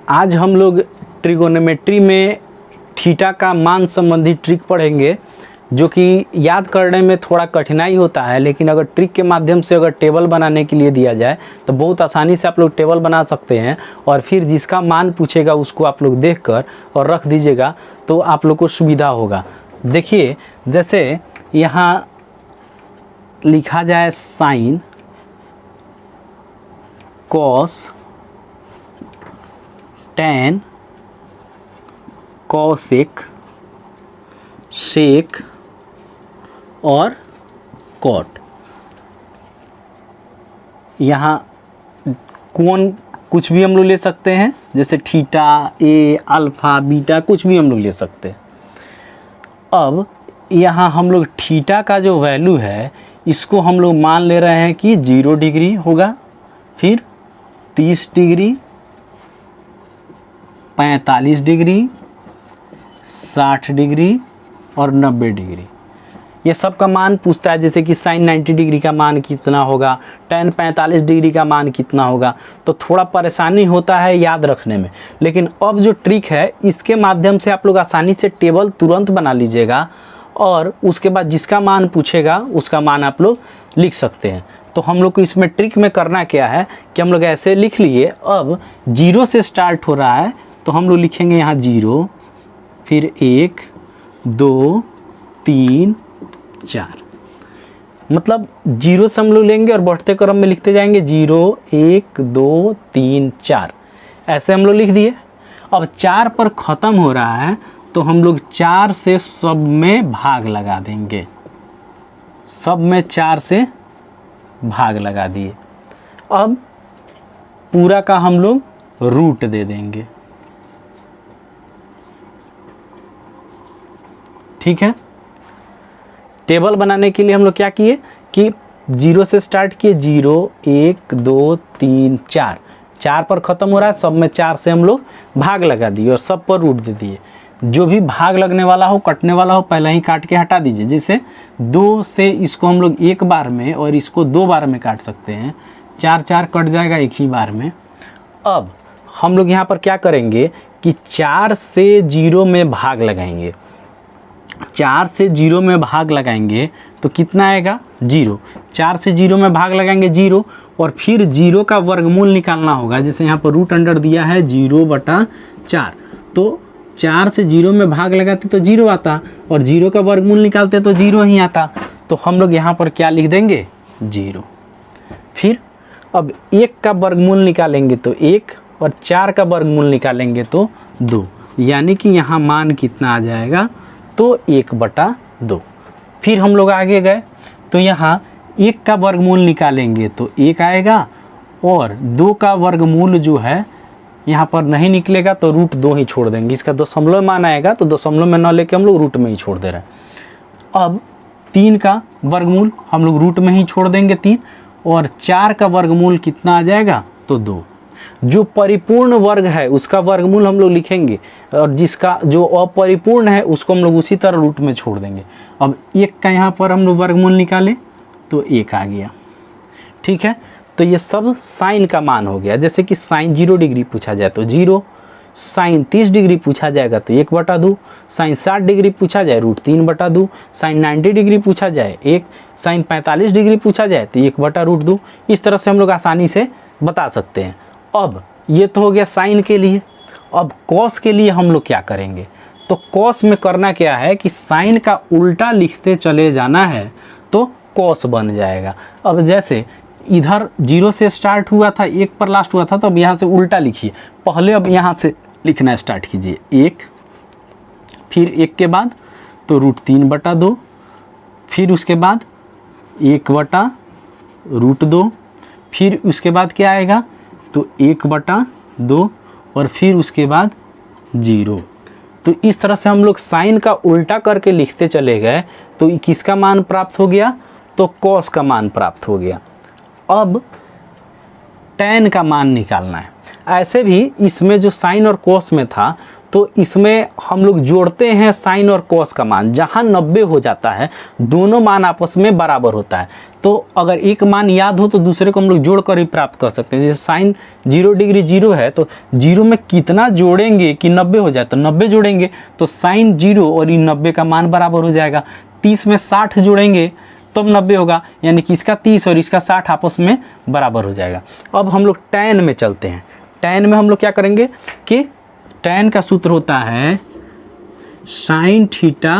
आज हम लोग ट्रिगोनोमेट्री में थीटा का मान संबंधी ट्रिक पढ़ेंगे, जो कि याद करने में थोड़ा कठिनाई होता है, लेकिन अगर ट्रिक के माध्यम से अगर टेबल बनाने के लिए दिया जाए तो बहुत आसानी से आप लोग टेबल बना सकते हैं। और फिर जिसका मान पूछेगा उसको आप लोग देखकर और रख दीजिएगा तो आप लोग को सुविधा होगा। देखिए, जैसे यहाँ लिखा जाए साइन, कॉस, टैन, कॉसेक, सेक और कॉट। यहाँ कोण कुछ भी हम लोग ले सकते हैं, जैसे थीटा, ए, अल्फा, बीटा, कुछ भी हम लोग ले सकते हैं। अब यहाँ हम लोग थीटा का जो वैल्यू है इसको हम लोग मान ले रहे हैं कि 0 डिग्री होगा, फिर 30 डिग्री, 45 डिग्री, 60 डिग्री और 90 डिग्री। ये सब का मान पूछता है, जैसे कि साइन 90 डिग्री का मान कितना होगा, टैन 45 डिग्री का मान कितना होगा। तो थोड़ा परेशानी होता है याद रखने में, लेकिन अब जो ट्रिक है इसके माध्यम से आप लोग आसानी से टेबल तुरंत बना लीजिएगा और उसके बाद जिसका मान पूछेगा उसका मान आप लोग लिख सकते हैं। तो हम लोग को इसमें ट्रिक में करना क्या है कि हम लोग ऐसे लिख लिए। अब 0 से स्टार्ट हो रहा है तो हम लोग लिखेंगे यहाँ 0, फिर 1, 2, 3, 4। मतलब 0 से हम लोग लेंगे और बढ़ते क्रम में लिखते जाएंगे 0, 1, 2, 3, 4, ऐसे हम लोग लिख दिए। अब 4 पर ख़त्म हो रहा है तो हम लोग 4 से सब में भाग लगा देंगे, सब में 4 से भाग लगा दिए। अब पूरा का हम लोग रूट दे देंगे, ठीक है। टेबल बनाने के लिए हम लोग क्या किए कि 0 से स्टार्ट किए, 0, 1, 2, 3, 4, 4 पर ख़त्म हो रहा है, सब में 4 से हम लोग भाग लगा दिए और सब पर रूट दे दिए। जो भी भाग लगने वाला हो, कटने वाला हो, पहले ही काट के हटा दीजिए। जैसे 2 से इसको हम लोग एक बार में और इसको 2 बार में काट सकते हैं, 4 4 कट जाएगा एक ही बार में। अब हम लोग यहाँ पर क्या करेंगे कि 4 से 0 में भाग लगाएंगे, 4 से 0 में भाग लगाएंगे तो कितना आएगा 0। 4 से 0 में भाग लगाएंगे 0 और फिर 0 का वर्गमूल निकालना होगा। जैसे यहाँ पर रूट अंडर दिया है 0/4, तो 4 से 0 में भाग लगाते तो 0 आता और 0 का वर्गमूल निकालते तो 0 ही आता। तो हम लोग यहाँ पर क्या लिख देंगे 0। फिर अब 1 का वर्गमूल निकालेंगे तो 1 और 4 का वर्गमूल निकालेंगे तो 2, यानी कि यहाँ मान कितना आ जाएगा तो 1/2। फिर हम लोग आगे गए तो यहाँ 1 का वर्गमूल निकालेंगे तो 1 आएगा और 2 का वर्गमूल जो है यहाँ पर नहीं निकलेगा तो √2 ही छोड़ देंगे। इसका दशमलव मान आएगा तो दशमलव में न लेके हम लोग रूट में ही छोड़ दे रहे हैं। अब 3 का वर्गमूल हम लोग रूट में ही छोड़ देंगे 3 और 4 का वर्गमूल कितना आ जाएगा तो 2। जो परिपूर्ण वर्ग है उसका वर्गमूल हम लोग लिखेंगे और जिसका जो अपरिपूर्ण है उसको हम लोग उसी तरह रूट में छोड़ देंगे। अब 1 का यहाँ पर हम लोग वर्गमूल निकालें तो 1 आ गया, ठीक है। तो ये सब साइन का मान हो गया। जैसे कि साइन 0 डिग्री पूछा जाए तो 0, साइन 30 डिग्री पूछा जाएगा तो 1/2, साइन 60 डिग्री पूछा जाए √3/2, साइन 90 डिग्री पूछा जाए 1, साइन 45 डिग्री पूछा जाए तो 1/√2। इस तरह से हम लोग आसानी से बता सकते हैं। अब ये तो हो गया साइन के लिए। अब कॉस के लिए हम लोग क्या करेंगे, तो कॉस में करना क्या है कि साइन का उल्टा लिखते चले जाना है तो कॉस बन जाएगा। अब जैसे इधर 0 से स्टार्ट हुआ था, 1 पर लास्ट हुआ था, तो अब यहाँ से उल्टा लिखिए। पहले अब यहाँ से लिखना स्टार्ट कीजिए 1, फिर 1 के बाद तो √3/2, फिर उसके बाद 1/√2, फिर उसके बाद क्या आएगा तो 1/2 और फिर उसके बाद 0। तो इस तरह से हम लोग साइन का उल्टा करके लिखते चले गए तो किसका मान प्राप्त हो गया तो कॉस का मान प्राप्त हो गया। अब टैन का मान निकालना है। ऐसे भी इसमें जो साइन और कॉस में था तो इसमें हम लोग जोड़ते हैं साइन और कॉस का मान। जहाँ 90 हो जाता है दोनों मान आपस में बराबर होता है, तो अगर एक मान याद हो तो दूसरे को हम लोग जोड़ कर ही प्राप्त कर सकते हैं। जैसे साइन 0 डिग्री 0 है तो 0 में कितना जोड़ेंगे कि 90 हो जाए, तो 90 जोड़ेंगे तो साइन 0 और इन 90 का मान बराबर हो जाएगा। 30 में 60 जोड़ेंगे तब 90 होगा, यानी कि इसका 30 और इसका 60 आपस में बराबर हो जाएगा। अब हम लोग tan में चलते हैं। tan में हम लोग क्या करेंगे कि tan का सूत्र होता है साइन थीटा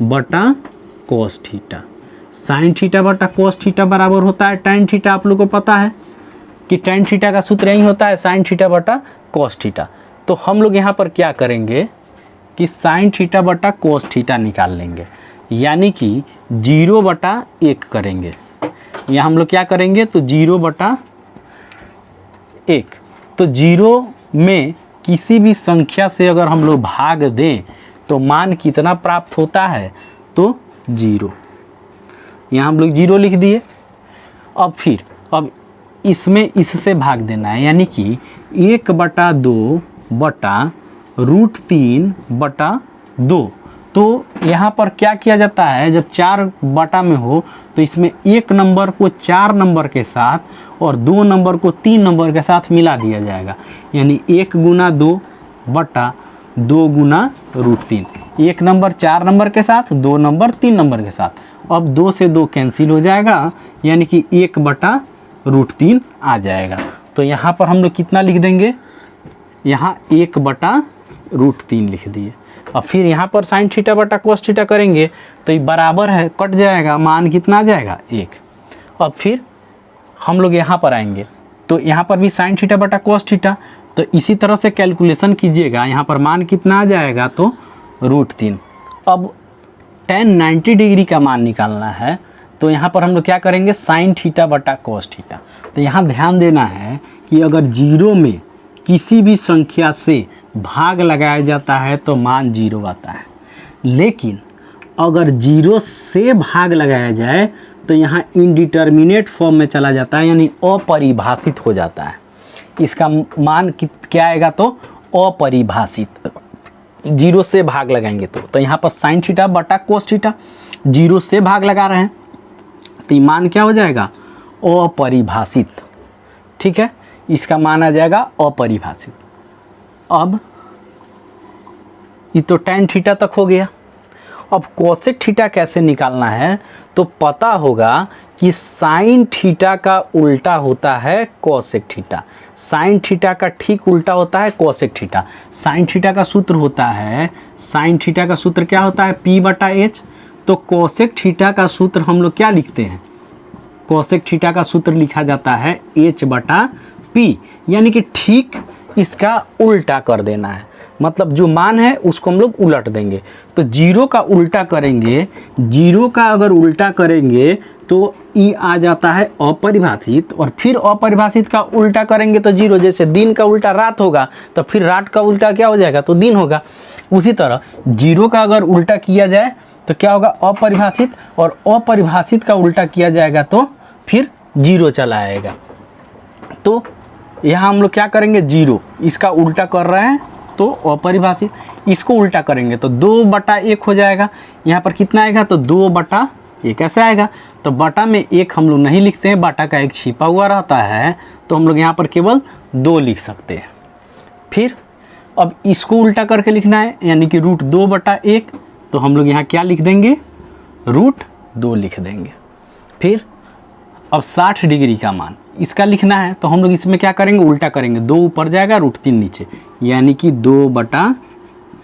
बटा कॉस थीटा। साइन थीटा बटा कॉस थीटा बराबर होता है tan थीटा। आप लोग को पता है कि tan थीटा का सूत्र यही होता है साइन थीटा बटा कॉस थीटा। तो हम लोग यहाँ पर क्या करेंगे कि साइन थीटा बटा कॉस थीटा निकाल लेंगे, यानी कि 0 बटा 1 करेंगे। यहाँ हम लोग क्या करेंगे तो 0 बटा 1। तो 0 में किसी भी संख्या से अगर हम लोग भाग दें तो मान कितना प्राप्त होता है, तो 0। यहाँ हम लोग 0 लिख दिए। अब इसमें इससे भाग देना है, यानी कि 1 बटा 2 बटा √3 बटा 2। तो यहाँ पर क्या किया जाता है, जब 4 बटा में हो तो इसमें 1 नंबर को 4 नंबर के साथ और 2 नंबर को 3 नंबर के साथ मिला दिया जाएगा, यानी 1 गुना 2 बटा 2 गुना √3। 1 नंबर 4 नंबर के साथ, 2 नंबर 3 नंबर के साथ। अब 2 से 2 कैंसिल हो जाएगा, यानी कि 1 बटा √3 आ जाएगा। तो यहाँ पर हम लोग कितना लिख देंगे, यहाँ 1 बटा √3 लिख दिए। अब फिर यहाँ पर साइन थीटा बटा कोस थीटा करेंगे तो ये बराबर है, कट जाएगा, मान कितना आ जाएगा 1। अब फिर हम लोग यहाँ पर आएंगे तो यहाँ पर भी साइन थीटा बटा कोस थीटा, तो इसी तरह से कैलकुलेशन कीजिएगा। यहाँ पर मान कितना आ जाएगा, तो √3। अब tan 90 डिग्री का मान निकालना है, तो यहाँ पर हम लोग क्या करेंगे साइन थीटा बटा कोस थीटा। तो यहाँ ध्यान देना है कि अगर 0 में किसी भी संख्या से भाग लगाया जाता है तो मान 0 आता है, लेकिन अगर 0 से भाग लगाया जाए तो यहाँ इनडिटर्मिनेट फॉर्म में चला जाता है, यानी अपरिभाषित हो जाता है। इसका मान क्या आएगा, तो अपरिभाषित। 0 से भाग लगाएंगे तो यहाँ पर साइन थीटा बटा कोस थीटा, 0 से भाग लगा रहे हैं तो ये मान क्या हो जाएगा, अपरिभाषित। ठीक है, इसका मान आ जाएगा अपरिभाषित। अब ये तो tan थीटा तक हो गया। अब कोसेक थीटा कैसे निकालना है, तो पता होगा कि साइन थीटा का उल्टा होता है कोसेक थीटा, साइन थीटा का ठीक उल्टा होता है कोसेक थीटा। साइन थीटा का सूत्र होता है, साइन थीटा का सूत्र क्या होता है, P बटा H। तो कोसेक थीटा का सूत्र हम लोग क्या लिखते हैं, कोसेक थीटा का सूत्र लिखा जाता है H बटा P, यानी कि ठीक इसका उल्टा कर देना है। मतलब जो मान है उसको हम लोग उलट देंगे। तो 0 का उल्टा करेंगे, 0 का अगर उल्टा करेंगे तो ई आ जाता है अपरिभाषित, और फिर अपरिभाषित का उल्टा करेंगे तो 0। जैसे दिन का उल्टा रात होगा तो फिर रात का उल्टा क्या हो जाएगा, तो दिन होगा। उसी तरह 0 का अगर उल्टा किया जाए तो क्या होगा, अपरिभाषित, और अपरिभाषित का उल्टा किया जाएगा तो फिर 0 चला आएगा। तो यहाँ हम लोग क्या करेंगे, 0 इसका उल्टा कर रहे हैं तो अपरिभाषित, इसको उल्टा करेंगे तो 2 बटा 1 हो जाएगा। यहाँ पर कितना आएगा, तो 2 बटा 1 ऐसे आएगा। तो बटा में 1 हम लोग नहीं लिखते हैं, बटा का 1 छिपा हुआ रहता है, तो हम लोग यहाँ पर केवल 2 लिख सकते हैं। फिर अब इसको उल्टा करके लिखना है, यानी कि √2 बटा 1, तो हम लोग यहाँ क्या लिख देंगे, √2 लिख देंगे। फिर अब 60 डिग्री का मान इसका लिखना है, तो हम लोग इसमें क्या करेंगे, उल्टा करेंगे, 2 ऊपर जाएगा, √3 नीचे, यानी कि 2 बटा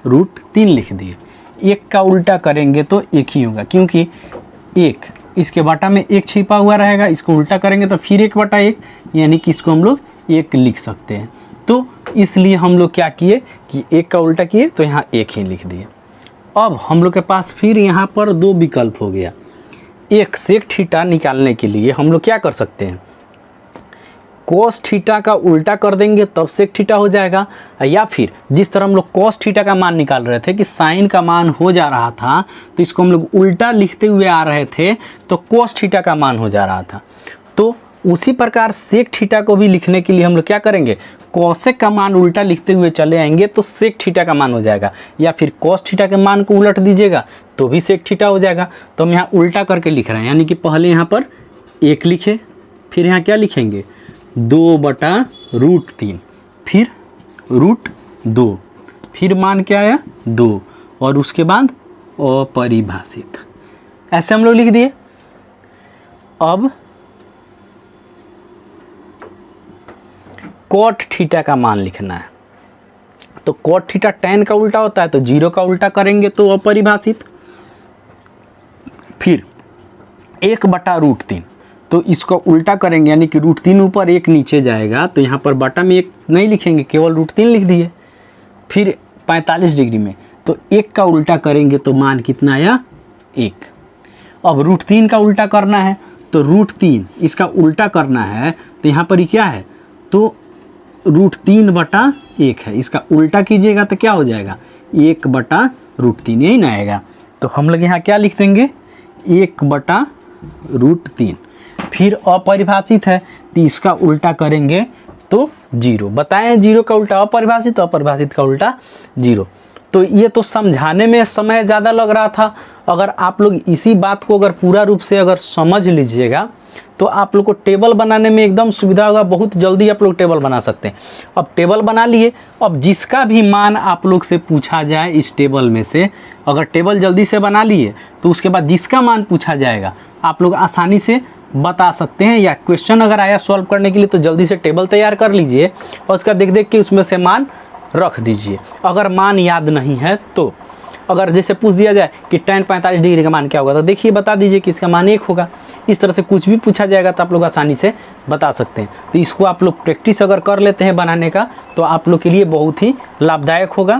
√3 लिख दिए। 1 का उल्टा करेंगे तो 1 ही होगा, क्योंकि 1 इसके बटा में 1 छिपा हुआ रहेगा। इसको उल्टा करेंगे तो फिर 1 बटा 1, यानी कि इसको हम लोग 1 लिख सकते हैं। तो इसलिए हम लोग क्या किए कि 1 का उल्टा किए तो यहाँ 1 ही लिख दिए। अब हम लोग के पास फिर यहाँ पर 2 विकल्प हो गया। एक सेक थीटा निकालने के लिए हम लोग क्या कर सकते हैं, कोस थीटा का उल्टा कर देंगे तब सेक थीटा हो जाएगा, या फिर जिस तरह हम लोग कोस थीटा का मान निकाल रहे थे कि साइन का मान हो जा रहा था तो इसको हम लोग उल्टा लिखते हुए आ रहे थे तो कोस थीटा का मान हो जा रहा था। तो उसी प्रकार सेक थीटा को भी लिखने के लिए हम लोग क्या करेंगे, कॉसेक का मान उल्टा लिखते हुए चले आएंगे तो सेक थीटा का मान हो जाएगा, या फिर कॉस थीटा के मान को उलट दीजिएगा तो भी सेक थीटा हो जाएगा। तो हम यहाँ उल्टा करके लिख रहे हैं, यानी कि पहले यहाँ पर 1 लिखे, फिर यहाँ क्या लिखेंगे 2/√3, फिर √2, फिर मान क्या आया 2, और उसके बाद अपरिभाषित, ऐसे हम लोग लिख दिए। अब कॉट थीटा का मान लिखना है, तो कॉट थीटा tan का उल्टा होता है, तो 0 का उल्टा करेंगे तो अपरिभाषित, फिर 1/√3, तो इसको उल्टा करेंगे यानी कि √3 ऊपर 1 नीचे जाएगा, तो यहाँ पर बटा में 1 नहीं लिखेंगे, केवल √3 लिख दिए। फिर 45 डिग्री में, तो 1 का उल्टा करेंगे तो मान कितना आया 1। अब √3 का उल्टा करना है, तो √3 इसका उल्टा करना है, तो यहाँ पर ही क्या है, तो √3/1 है, इसका उल्टा कीजिएगा तो क्या हो जाएगा 1/√3, यही ना आएगा। तो हम लोग यहाँ क्या लिख देंगे 1/√3। फिर अपरिभाषित है, तो इसका उल्टा करेंगे तो 0। बताएं 0 का उल्टा अपरिभाषित, तो अपरिभाषित का उल्टा 0। तो ये तो समझाने में समय ज़्यादा लग रहा था। अगर आप लोग इसी बात को अगर पूरा रूप से अगर समझ लीजिएगा तो आप लोग को टेबल बनाने में एकदम सुविधा होगा, बहुत जल्दी आप लोग टेबल बना सकते हैं। अब टेबल बना लिए, अब जिसका भी मान आप लोग से पूछा जाए इस टेबल में से, अगर टेबल जल्दी से बना लिए तो उसके बाद जिसका मान पूछा जाएगा आप लोग आसानी से बता सकते हैं, या क्वेश्चन अगर आया सॉल्व करने के लिए तो जल्दी से टेबल तैयार कर लीजिए और उसका देख देख के उसमें से मान रख दीजिए। अगर मान याद नहीं है तो, अगर जैसे पूछ दिया जाए कि tan 45 डिग्री का मान क्या होगा, तो देखिए बता दीजिए कि इसका मान 1 होगा। इस तरह से कुछ भी पूछा जाएगा तो आप लोग आसानी से बता सकते हैं। तो इसको आप लोग प्रैक्टिस अगर कर लेते हैं बनाने का तो आप लोग के लिए बहुत ही लाभदायक होगा।